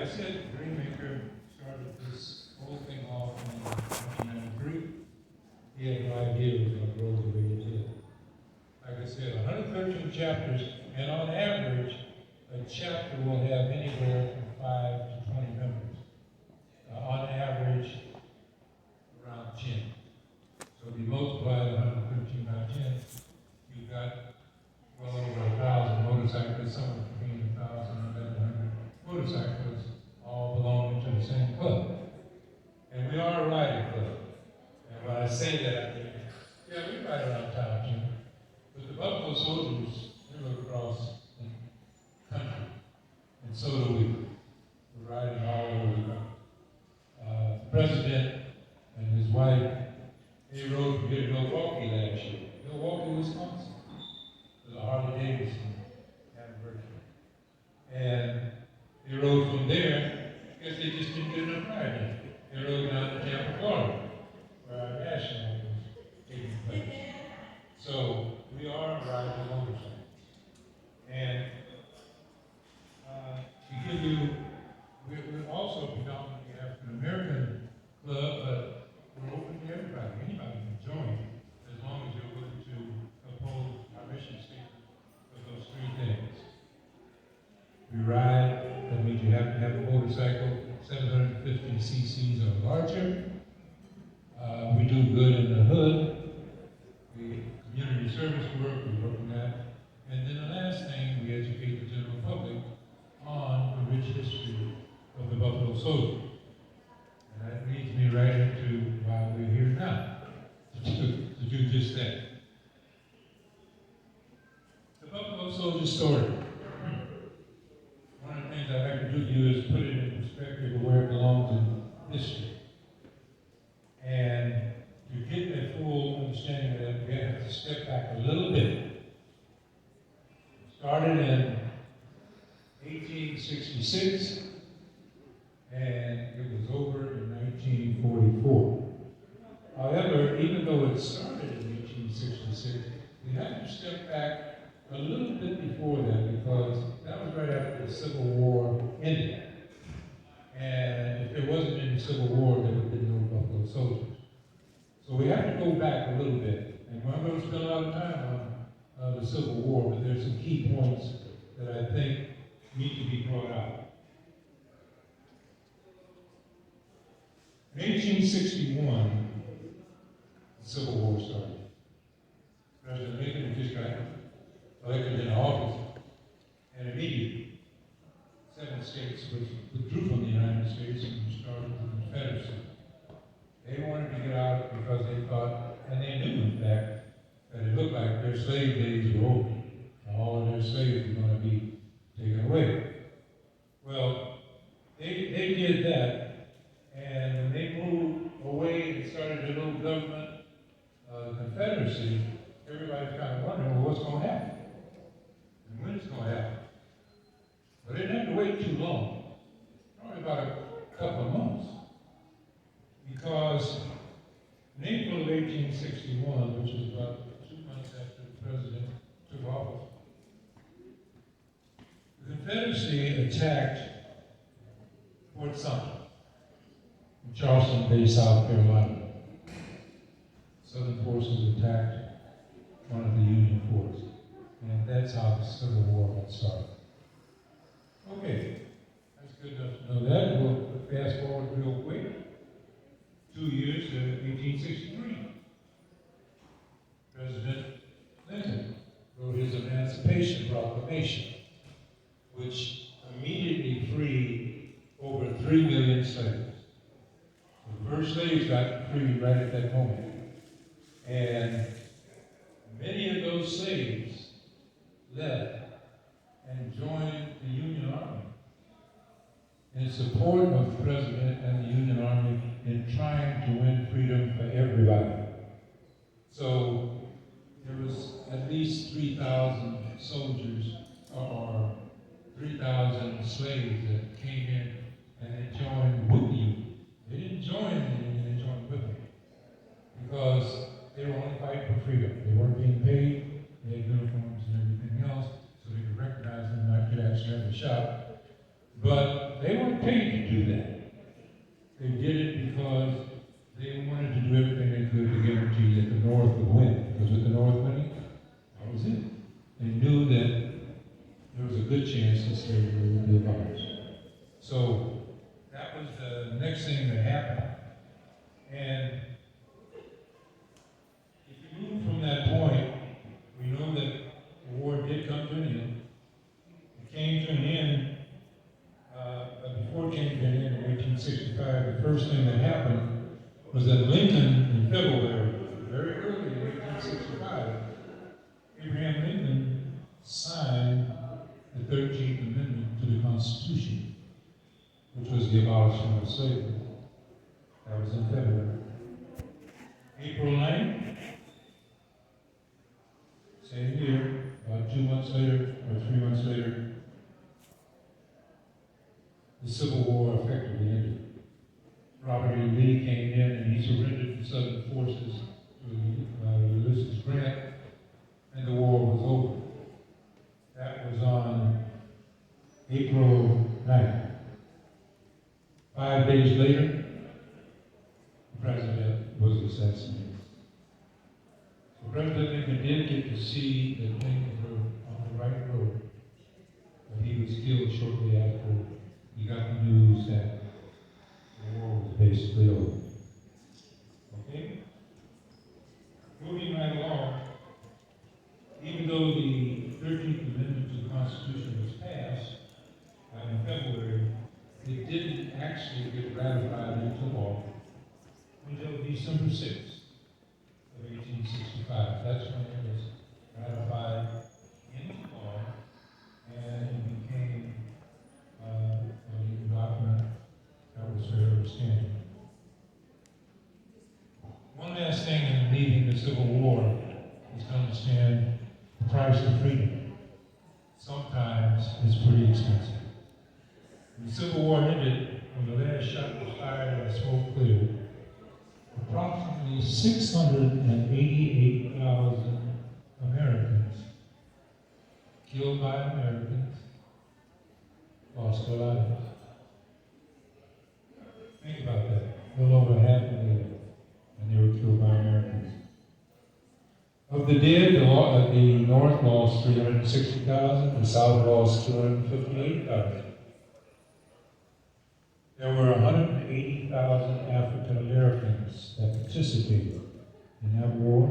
I said Greenmaker started this whole thing off in 1993. He had no idea it was going to grow the way it did. Like I said, 113 chapters, and on average, a chapter will have anywhere from 5 to 20 members. On average, around 10. So if you multiply the 113 by 10, you've got well over 1,000 motorcyclists, somewhere between 1,000 and 1,100 motorcyclists, all belonging to the same club. And we are a riding club. And when I say that, I mean, yeah, we ride around town too. But the Buffalo Soldiers, they look across the country. And so do we. We're riding all over the country. The president and his wife, they rode from here to Milwaukee last year. Milwaukee, Wisconsin. For the Harley Davidson anniversary. And they rode from there, I guess they just didn't get enough riding. They rode down to Tampa, Florida, where our national was taking place. So we are riding motorcycles. And to give you, we're also predominantly African American club, but we're open to everybody. Anybody can join as long as you're willing to uphold our mission statement of those three things. We ride, that means you have to have a motorcycle, 750 cc's or larger. We do good in the hood. We community service work, we work on that. And then the last thing, we educate the general public on the rich history of the Buffalo Soldiers. And that leads me right into why we're here now, to do just that. The Buffalo Soldier story. One of the things I like to do is put it in perspective of where it belongs in history. And to get a full understanding of that, we have to step back a little bit. It started in 1866, and it was over in 1944. However, even though it started in 1866, we have to step back a little bit before that, because that was right after the Civil War ended. And if there wasn't any Civil War, there would have been no Buffalo Soldiers. So we have to go back a little bit. And I'm going to spend a lot of time on the Civil War, but there's some key points that I think need to be brought out. In 1861, the Civil War started. President Lincoln had just got elected in office, and immediately 7 states withdrew from the United States and started the Confederacy. They wanted to get out because they thought, and they knew in fact, that it looked like their slave days were over. All of their slaves were going to be taken away. Well, they did that, and when they moved away and started their little government, the Confederacy, everybody's kind of wondering, well, what's going to happen? And when it's going to happen? But they didn't have to wait too long, probably about a couple of months. Because in April of 1861, which is about 2 months after the president took office, the Confederacy attacked Fort Sumter in Charleston Bay, South Carolina. Southern forces attacked one of the Union forts. And that's how the Civil War got started. Okay, that's good enough to know that. We'll fast forward real quick. 2 years to 1863. President Lincoln wrote his Emancipation Proclamation, which immediately freed over 3 million slaves. The first slaves got freed right at that moment. And many of those slaves left and joined the Union Army in support of the President and the Union Army in trying to win freedom for everybody. So there was at least 3,000 soldiers or 3,000 slaves that came in and they joined with the Union. They didn't join the Union, they joined with them. Because they were only fighting for freedom. They weren't being paid, they had uniforms and everything else, so they could recognize them and not get actually have a shot. But they weren't paid to do that. They did it because they wanted to do everything they could to guarantee that the North would win. Because with the North winning, that was it. They knew that there was a good chance that slavery would be abolished. So that was the next thing that happened. And if you move from that point, we know that the war did come to an end. It came to an end, but before it came to an end in 1865, the first thing that happened was that Lincoln, in February, very early in 1865, Abraham Lincoln signed the 13th Amendment to the Constitution, which was the abolishment of slavery. That was in February. April 9th, same year, about 2 months later, or 3 months later, the Civil War effectively ended. Robert E. Lee came in and he surrendered the Southern forces to Ulysses Grant, and the war was over. That was on April 9th. 5 days later, the president was assassinated. So President Lincoln did get to see that things were on the right road, but he was killed shortly after he got the news that the war was basically over. Okay? Moving right along, even though the 13th Amendment to the Constitution was passed in February, it didn't actually get ratified into law until December 6th of 1865. That's when it was ratified into law and it became a legal document that was forever standing. One last thing in leading the Civil War is to understand the price of freedom. Sometimes it's pretty expensive. When the Civil War ended, when the last shot was fired and the smoke cleared, approximately 688,000 Americans killed by Americans lost their lives. Think about that. A little over 500,000, and they were killed by Americans. Of the dead, the North lost 360,000, the South lost 258,000. There were 180,000 African Americans that participated in that war,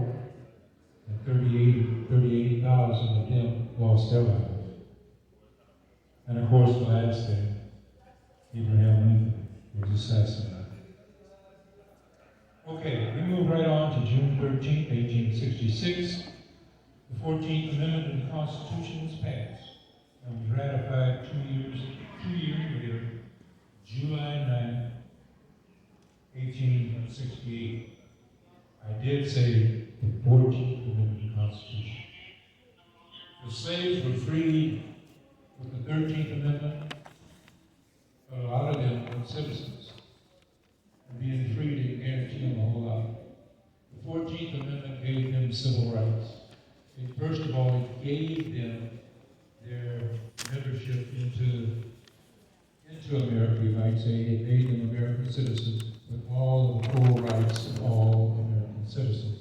and 38,000 of them lost their lives. And of course, the last thing, Abraham Lincoln was assassinated. Okay, we move right on to June 13th, 1866. The 14th Amendment to the Constitution was passed and was ratified 2 years later, July 9th, 1868. I did say the 14th Amendment to the Constitution. The slaves were freed with the 13th Amendment, but a lot of them were citizens. And being free didn't guarantee them a whole lot. The 14th Amendment gave them civil rights. First of all, it gave them their membership into America, you might say. It made them American citizens with all of the full rights of all American citizens.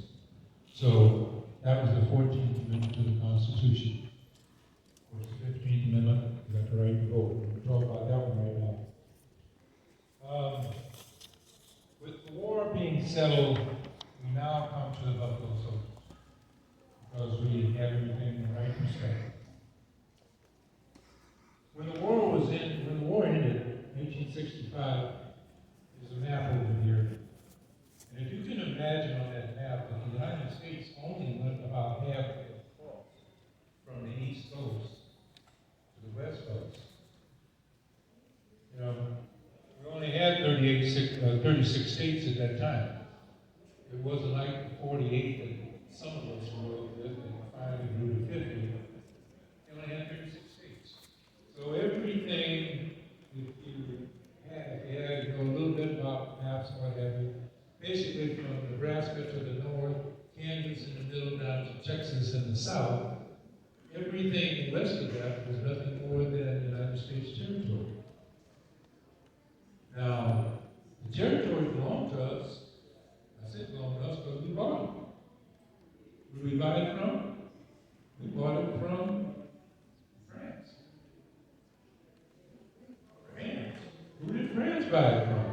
So that was the 14th Amendment to the Constitution. Of course, the 15th Amendment, you got the right to vote. We'll talk about that one right now. With the war being settled, we now come to the Buffalo Soldiers, because we have everything in the right perspective. When the war ended, 1865, there's a map over here. And if you can imagine on that map that the United States only went about halfway across from the East Coast to the West Coast. You know, we only had 36 states at that time. It wasn't like the 48 that some of us grew up with and finally grew to 50. They only had 36 states. So everything, if you had a little bit about maps and what have you, basically from Nebraska to the north, Kansas in the middle, down to Texas in the south, everything west of that was nothing more than United States territory. territory belonged to us. I said belonged to us because we bought it. Where did we buy it from? We bought it from France. France? Who did France buy it from?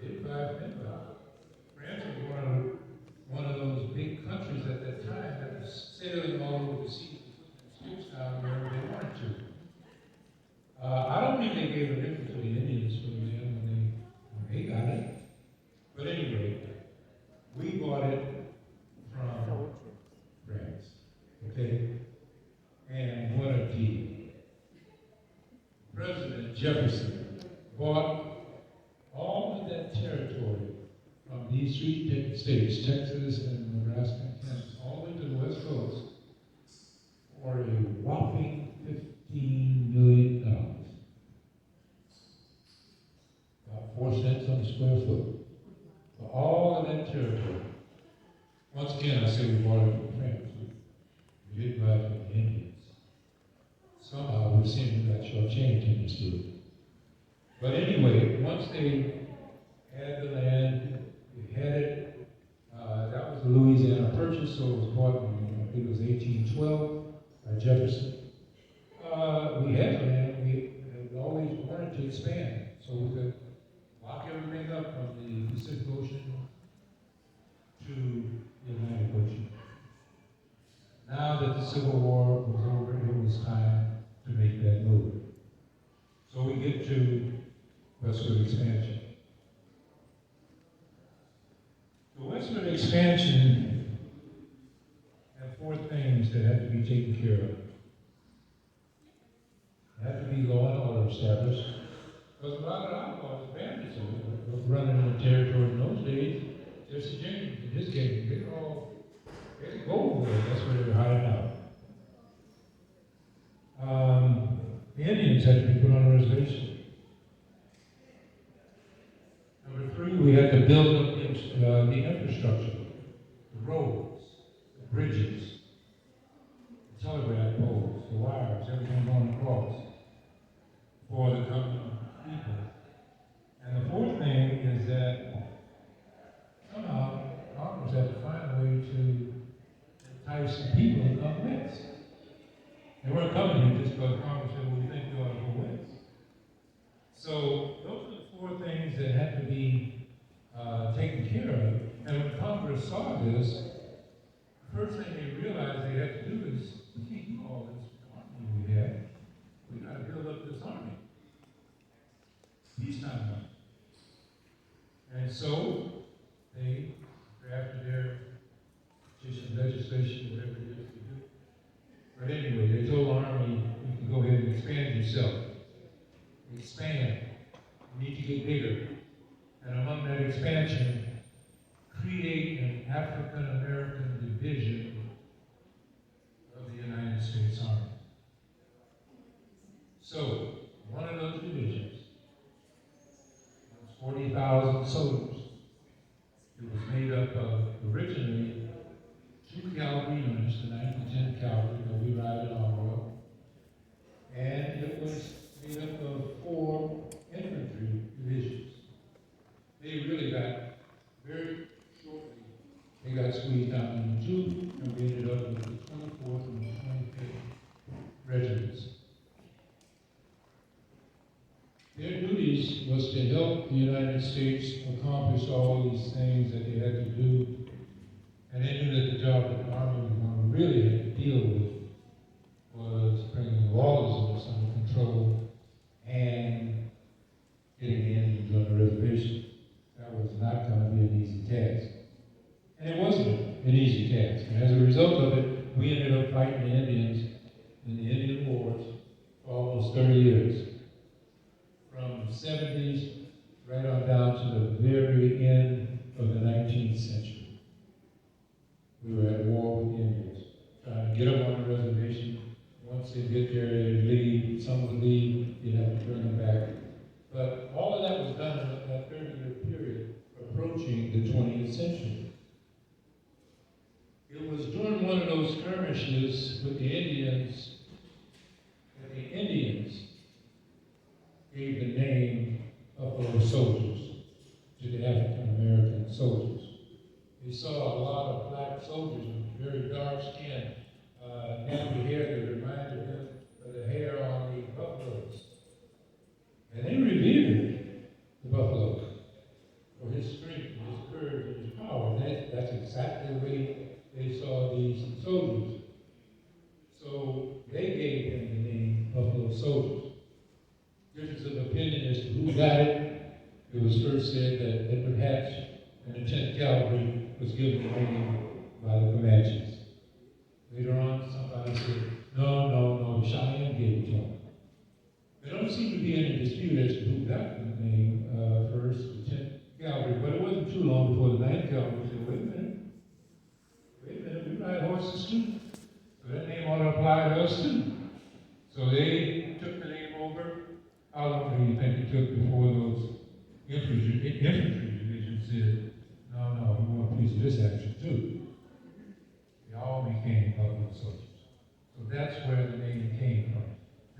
They didn't buy it from anybody. France was one of those big countries at that time that was sailing all over the seas and ships down wherever they wanted to. I don't think they gave a nickel to the Indians for them when they got it. But anyway, we bought it from France. Okay? And what a deal. President Jefferson bought all of that territory from these three states, Texas and Nebraska and Kansas, all the way to the West Coast, for a whopping $15 million. About 4 cents on the square foot. For all of that territory. Once again, I say we bought it from France. We didn't buy it from the Indians. Somehow we seem to got shortchanged in this deal. But anyway, once they had the land, we had it. That was the Louisiana Purchase, so it was bought in, I think it was 1812 by Jefferson. We had the land. We had always wanted to expand, so we could lock everything up from the Pacific Ocean to the Atlantic Ocean. Now that the Civil War was over, it was time to make that move. So we get to westward expansion. The westward expansion had 4 things that had to be taken care of. There had to be law and order established. Because a lot of outlaws, bandits, were running in the territory in those days. Jesse James, in his case, they go over there. That's where they were hiding out. The Indians had to be put on a reservation. Number 3, we had to build up the infrastructure, the roads, the bridges, the telegraph poles, the wires, everything going across for the coming people. And the 4th thing is that somehow Congress had to find a way to entice the people to come west. They weren't coming here just because Congress said, well, we think you ought to go west. So those are the 4 things that had to be taken care of. And when Congress saw this, the first thing they realized they had to do is, we can't do all this army we have. We got to build up this army. Peacetime money. And so they drafted their legislation, whatever it is to do. But anyway, they told the army, you can go ahead and expand yourself. Expand. You need to get bigger. And among that expansion, create an African-American division of the United States Army. So, one of those divisions was 40,000 soldiers. It was made up of, originally, 2 cavalry units, the 9th and 10th Cavalry that we ride in armor of. And it was made up of 4 infantry divisions. They really got, very shortly, they got squeezed down into 2, and we ended up with the 24th and the 25th regiments. Their duties was to help the United States accomplish all these things that they had to do. And they knew that the job that the Army was going to really have to deal with was bringing lawlessness under control and getting the Indians on the reservation. That was not going to be an easy task. And it wasn't an easy task. And as a result of it, we ended up fighting the Indians in the Indian Wars for almost 30 years. From the 70s right on down to the very end of the 19th century. We were at war with the Indians, trying to get them on the reservation. Once they get there, they'd leave. Some would leave, you'd have to bring them back. But all of that was done in that 30-year period, approaching the 20th century. It was during one of those skirmishes with the Indians that the Indians gave the name of those soldiers. to the African American soldiers. They saw a lot of black soldiers with very dark skin, nappy hair that reminded them of the hair on the buffaloes. And they revered the buffalo for his strength, and his courage, and his power. And that's exactly the way they saw these soldiers. So they gave them the name Buffalo Soldiers. Difference of opinion as to who got it. It was first said that Edward Hatch and the 10th Cavalry was given the name by the Comanches. Later on, somebody said, no, Cheyenne gave it to them. There don't seem to be any dispute as to who got the name first, the 10th Cavalry, but it wasn't too long before the 9th Cavalry said, wait a minute, we ride horses too. So that name ought to apply to us too. So they took the name over. How long do you think it took before those infantry divisions said, no, we want a piece of this action too? They all became Buffalo Soldiers. So that's where the name came from.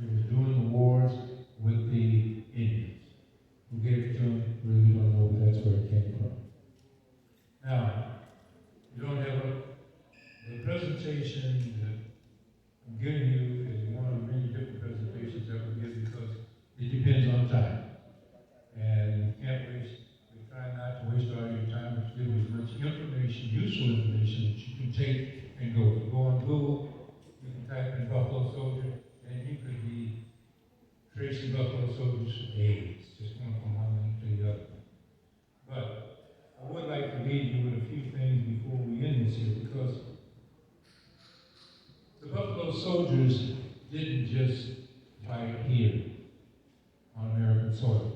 It was doing the wars with the Indians. Who gave it to them, really don't know, but that's where it came from. Now, you don't have the presentation that I'm giving you is one of many different presentations that we give because it depends on time. And we can't waste, we try not to waste all your time, but to give you as much information, useful information that you can take and go. If you go on Google, you can type in Buffalo Soldier, and you could be tracing Buffalo Soldiers for days, just going from one link to the other. But I would like to leave you with a few things before we end this here, because the Buffalo Soldiers didn't just fight here on American soil.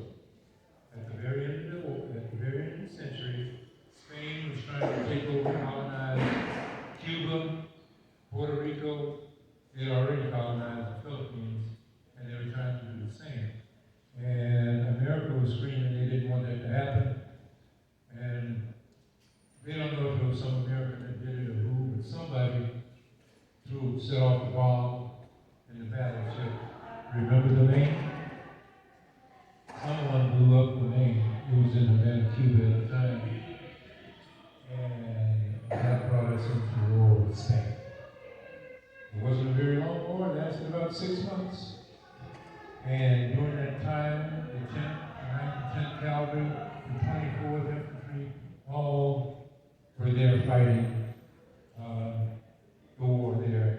At the very end of the war, at the very end of the century, Spain was trying to take over, colonize Cuba, Puerto Rico. They had already colonized the Philippines, and they were trying to do the same. And America was screaming they didn't want that to happen. And they don't know if it was some American that did it or who, but somebody set off the bomb in the battleship. Remember the name? Someone blew up the name. It was in Havana, Cuba at the time. And that brought us into war with Spain. It wasn't a very long war, it lasted about 6 months. And during that time, the 10th, the 9th, and 10th Cavalry, the 24th Infantry, all were there fighting the war there.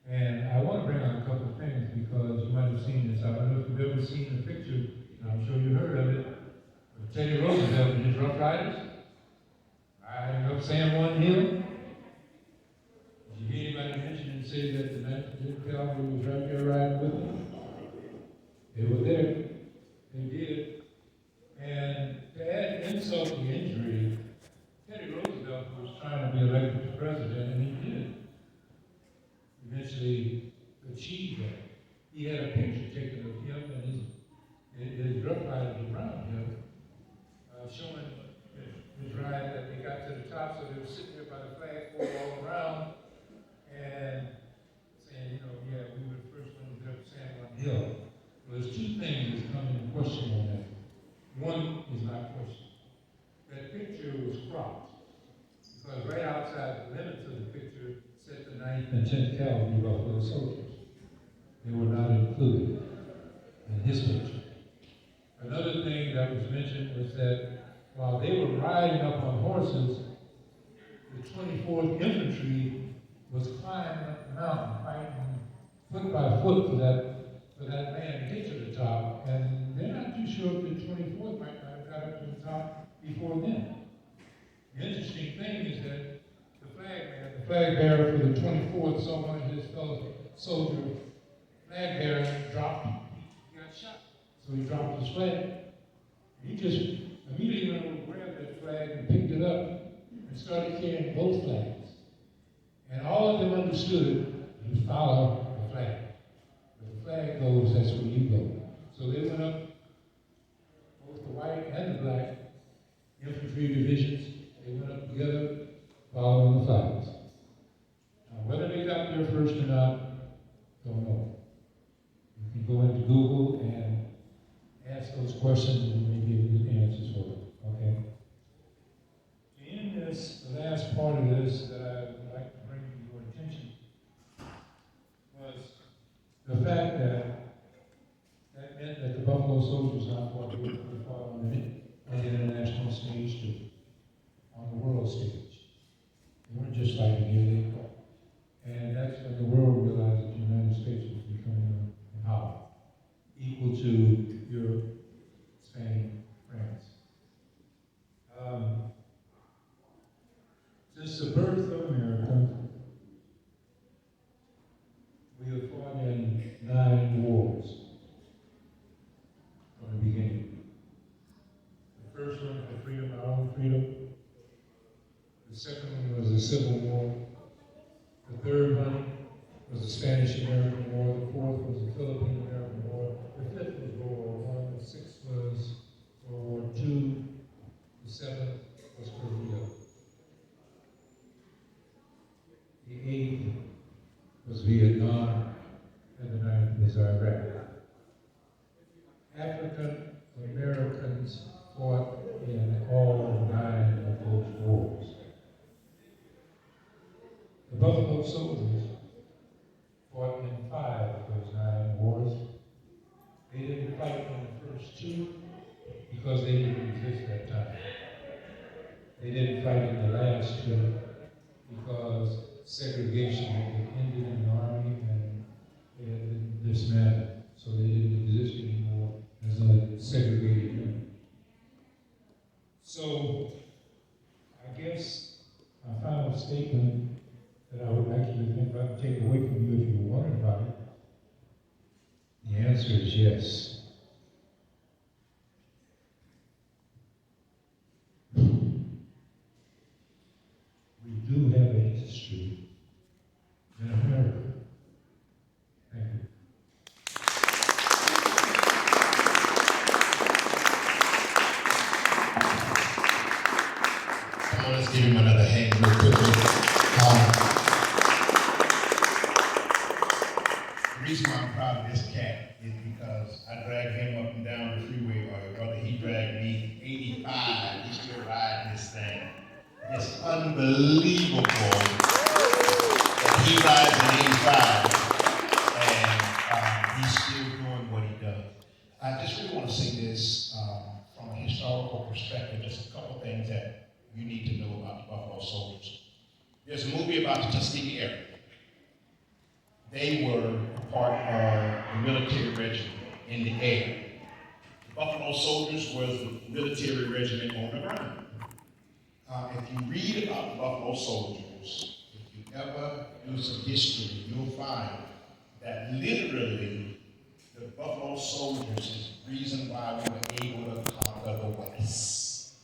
And I want to bring out a couple of things because you might have seen this. I don't know if you've ever seen the picture, and I'm sure you heard of it, of Teddy Roosevelt and his Rough Riders riding up San Juan Hill. Did you hear anybody mention and say that the 9th Cavalry was right there riding with them? They were there. They did. And to add insult to injury, Teddy Roosevelt was trying to be elected president, and he did eventually achieve that. He had a picture taken of him and his Rough Riders around him, showing his ride that they got to the top, so they were sitting there by the flagpole all around and saying, yeah, we were the first ones to get up San Juan Hill. Well, there's two things that come into question on that. One is not question. That picture was cropped because right outside the limits of the picture said the 9th and 10th Cavalry Buffalo Soldiers. They were not included in his picture. Another thing that was mentioned was that while they were riding up on horses, the 24th Infantry was climbing up the mountain, fighting foot by foot for that man to get to the top. And they're not too sure if the 24th might not have got up to the top before then. The interesting thing is that the flag bearer for the 24th, saw one of his fellow soldier flag bearer dropped. He got shot. So he dropped his flag. He just immediately went over and grabbed that flag and picked it up and started carrying both flags. And all of them understood you follow the flag. Where the flag goes, that's where you go. So they went up, both the white and the black infantry divisions, they went up together following the flags. Now, whether they got there first or not, don't know. You can go into Google and ask those questions and maybe give you the answers for it. Okay? of this that I would like to bring to your attention was the fact that meant that the Buffalo Soldiers not fought here, but they fought on the international stage too, on the world stage. They weren't just fighting here, they fought. And that's when the world realized that the United States was becoming a power, equal to Europe, Spain, France. Since the birth of America, we have fought in 9 wars from the beginning. The first one for freedom, our own freedom. The second one was the Civil War. The third one was the Spanish-American War. The fourth was the Philippine-American War. The fifth was World War I. The sixth was World War II. The seventh was Korea. The eighth was Vietnam. And the ninth was Iraq. African Americans fought in all 9 of those wars. The Buffalo Soldiers fought in 5 of those 9 wars. They didn't fight in the first 2 because they didn't exist that time. They didn't fight in the last 2 because segregation had ended in the army and they had been dismantled, so they didn't exist anymore as a segregated unit. So, I guess my final statement that I would actually think I would take away from you if you were wondering about it, the answer is yes. We do have a history in America. Thank you. Come on, let's give him another hand real quickly. The reason why I'm proud of this cat is because I dragged him up and down the freeway, or rather he dragged me 85, he's still riding this thing. It's unbelievable that he rides an 85 and he's still doing what he does. I just really want to say this from a historical perspective, just a couple things that you need to know about the Buffalo Soldiers. There's a movie about the Tuskegee Airmen. They were a part of the military regiment in the air. The Buffalo Soldiers was the military regiment on the ground. If you read about the Buffalo Soldiers, if you ever do some history, you'll find that literally the Buffalo Soldiers is the reason why we were able to conquer the West.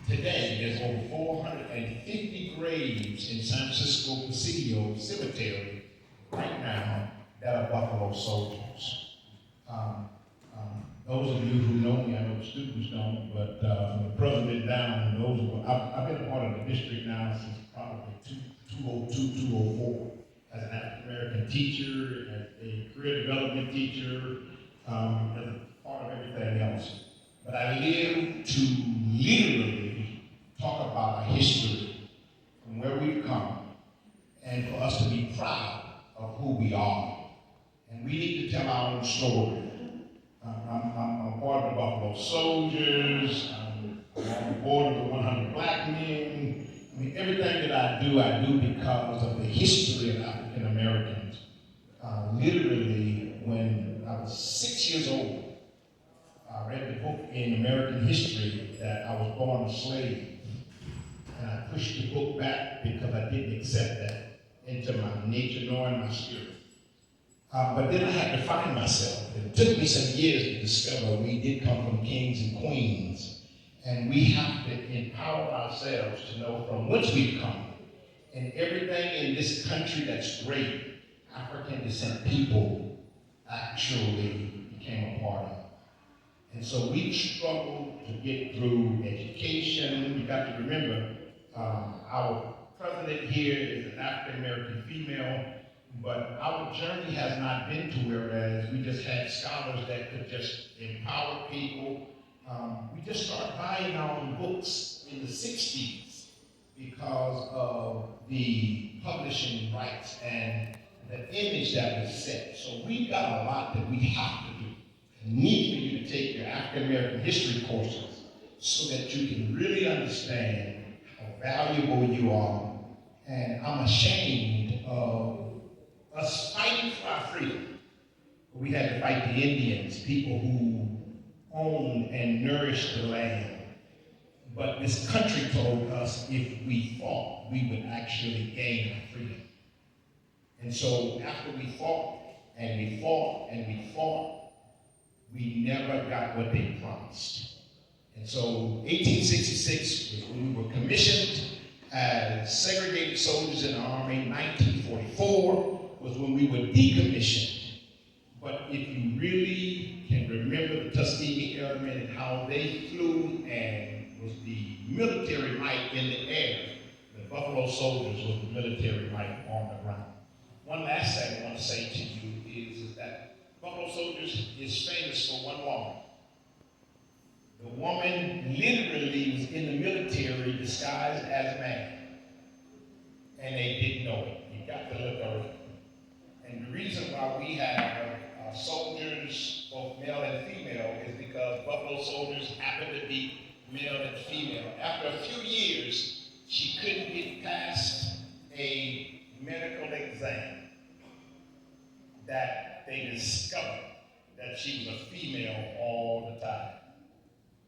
Today, there's over 450 graves in San Francisco Presidio Cemetery right now that are Buffalo Soldiers. Those of you who know me, I know the students don't, but from the president down, I've been a part of the district now since probably 2002, 2004, as an African American teacher, as a career development teacher, as a part of everything else. But I live to literally talk about our history, from where we've come, and for us to be proud of who we are. And we need to tell our own story. I'm a part of the Buffalo Soldiers. I'm on the board of the 100 Black Men. I mean, everything that I do because of the history of African Americans. Literally, when I was 6 years old, I read the book in American history that I was born a slave. And I pushed the book back because I didn't accept that into my nature nor in my spirit. But then I had to find myself. It took me some years to discover we did come from kings and queens. And we have to empower ourselves to know from whence we've come. And everything in this country that's great, African descent people actually became a part of. And so we struggled to get through education. You got to remember, our president here is an African American female. But our journey has not been to whereas we just had scholars that could just empower people. We just started buying our own books in the 60s. because of the publishing rights and the image that was set. So we've got a lot that we have to do. Need for you to take your African American history courses so that you can really understand how valuable you are. And I'm ashamed of us fighting for our freedom. We had to fight the Indians, people who owned and nourished the land. But this country told us if we fought, we would actually gain our freedom. And so after we fought, and we fought, and we fought, we never got what they promised. And so 1866 was when we were commissioned as segregated soldiers in the Army. 1944 was when we were decommissioned. But if you really can remember the Tuskegee Airmen and how they flew and was the military might in the air, the Buffalo Soldiers was the military might on the ground. One last thing I want to say to you is that Buffalo Soldiers is famous for one woman. The woman literally was in the military disguised as a man. And they did